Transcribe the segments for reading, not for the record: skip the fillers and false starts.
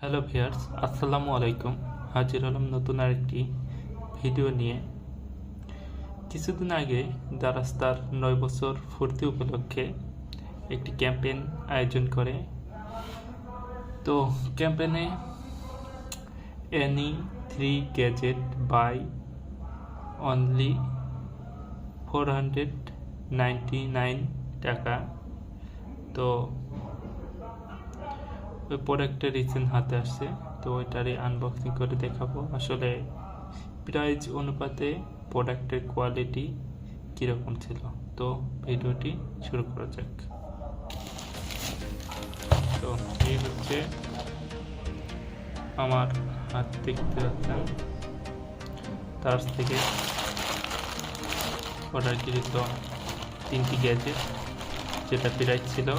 Hello viewers, আসসালামু আলাইকুম। হাজির হলাম নতুন আরেকটি ভিডিও নিয়ে। কিছুদিন আগে দারাজ তার 9 বছর পূর্তি উপলক্ষে একটি ক্যাম্পেইন আয়োজন করে। তো ক্যাম্পেইনে এনি 3 গ্যাজেট বাই অনলি 499 টাকা। তো ওই প্রোডাক্টের রিসেন্ট হাতে আসছে, তো ওইটারই আনবক্সিং করে দেখাবো আসলে প্রাইস অনুপাতে প্রোডাক্টের কোয়ালিটি কীরকম ছিল। তো ভিডিওটি শুরু করা যাক। তো এই হচ্ছে আমার হাত, দেখতে পাচ্ছেন তার থেকে অর্ডারকৃত 3টি গ্যাজেট, যেটা প্রাইস ছিল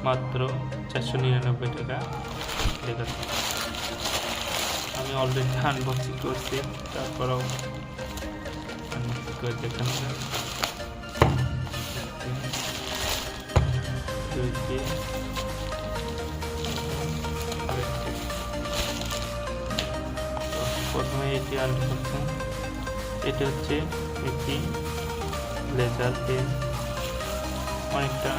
মাত্র 499 টাকা। আমি অলরেডি আনবক্সিং করছি, তারপরেও আনবক্সিং করে দেখানো যায়। প্রথমে এটি আনবক্সিং। এটি হচ্ছে একটি লেজার পেন, অনেকটা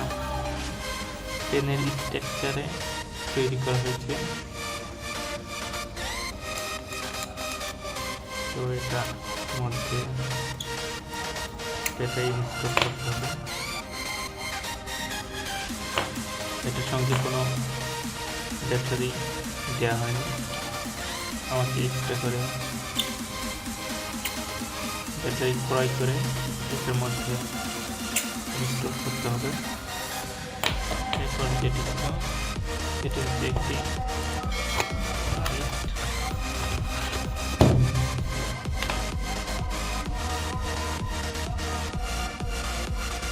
পেনের স্ট্রাকচারে তৈরি করা হয়েছে। তো এটা মধ্যে এটা ইনস্টল করতে হবে। এটার সঙ্গে কোনো ব্যাটারি দেওয়া হয়নি, আমাকে এক্সট্রা করে ব্যাটারি ক্রয় করে এটার মধ্যে ইনস্টল করতে হবে। এরপর যেটি হচ্ছে একটি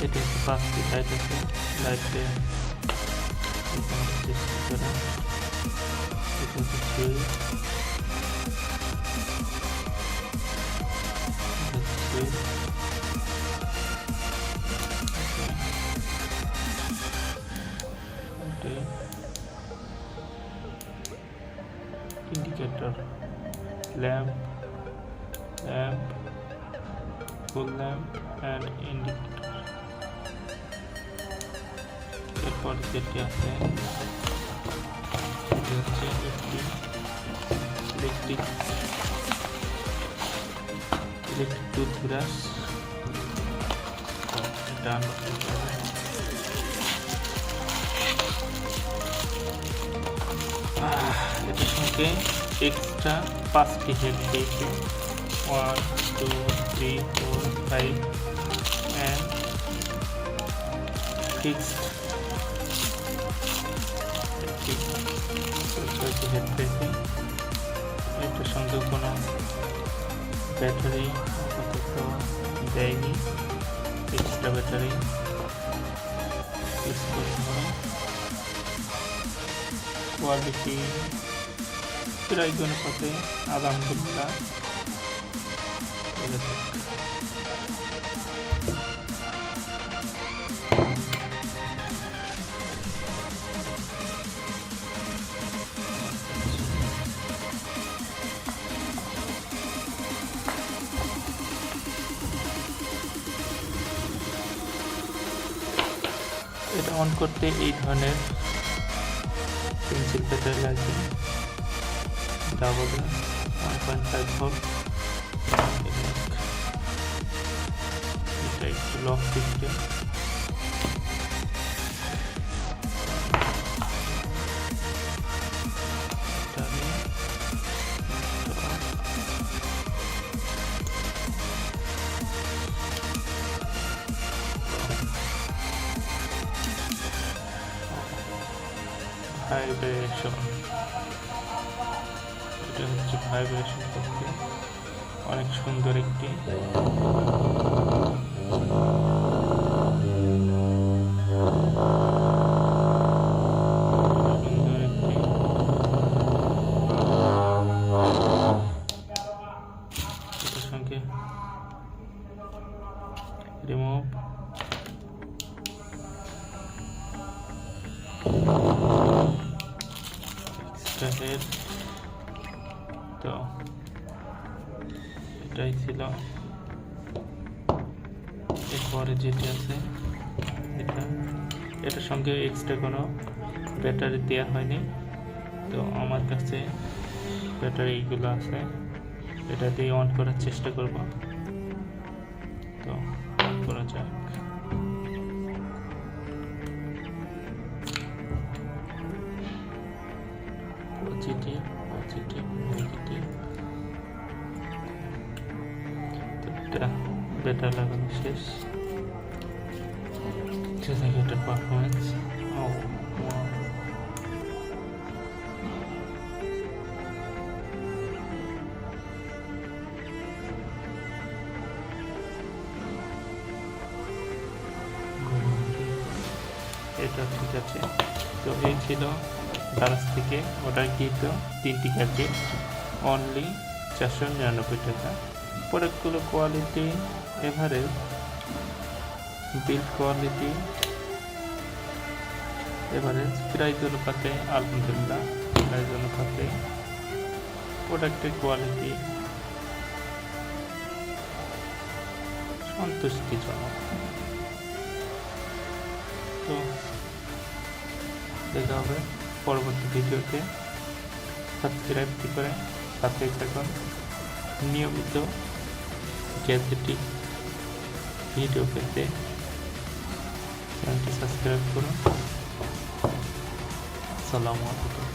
এটি হচ্ছে 5টি লাইট আছে। লাইটে এটা হচ্ছে switch, indicator, lamp, full lamp and indicator। এরপর যেটি আছে এটি হচ্ছে একটি ইলেকট্রিক টুথব্রাশ। এটা আনবক্সিং করবে। এটার সঙ্গে এক্সট্রা 5টি হেড পেয়েছে, 1 2 3 4 5 and fixed হেড পেয়েছে। এটার সঙ্গে কোনো ব্যাটারি আপাতত দেয়নি, এক্সট্রা ব্যাটারি ইউজ করতে হবে। কোয়ালিটি প্রাইস অনুপাতে আলহামদুলিল্লাহ। এটা অন করতে এই ধরনের পেন্সিল ব্যাটারি লাগবে, ডাবল 1.5 ভোল্ট। এটা একটু লক সিস্টেম। ভাইব্রেশন, এটা হচ্ছে ভাইব্রেশন করতে অনেক সুন্দর একটি এটার সঙ্গে রিমুভ সপ্তাহের। তো এটাই ছিল। এরপরে যেটি আছে এটার সঙ্গে এক্সট্রা কোনো ব্যাটারি দেওয়া হয়নি। তো আমার কাছে ব্যাটারি এইগুলো আছে, এটা দিয়ে অন করার চেষ্টা করব। তো অন করা যাক। Positive positive negative. তো এটা ব্যাটারি লাগানো শেষ। এটা পারফরমেন্স এটা ঠিক আছে। তো এই ছিল দারাজ থেকে অর্ডারকৃত 3টি গ্যাজেট, অনলি 499 টাকা। প্রোডাক্টগুলো quality average, build quality average, price অনুপাতে আলহামদুলিল্লাহ, প্রাইস অনুপাতে প্রোডাক্টের কোয়ালিটি সন্তুষ্টিজনক। তো দেখা হবে পরবর্তী ভিডিওতে। সাবস্ক্রাইব করে সাথে থাকুন। নিয়মিত গ্যাজেটিক ভিডিও পেতে চ্যানেলটি সাবস্ক্রাইব করুন। আসসালামু আলাইকুম।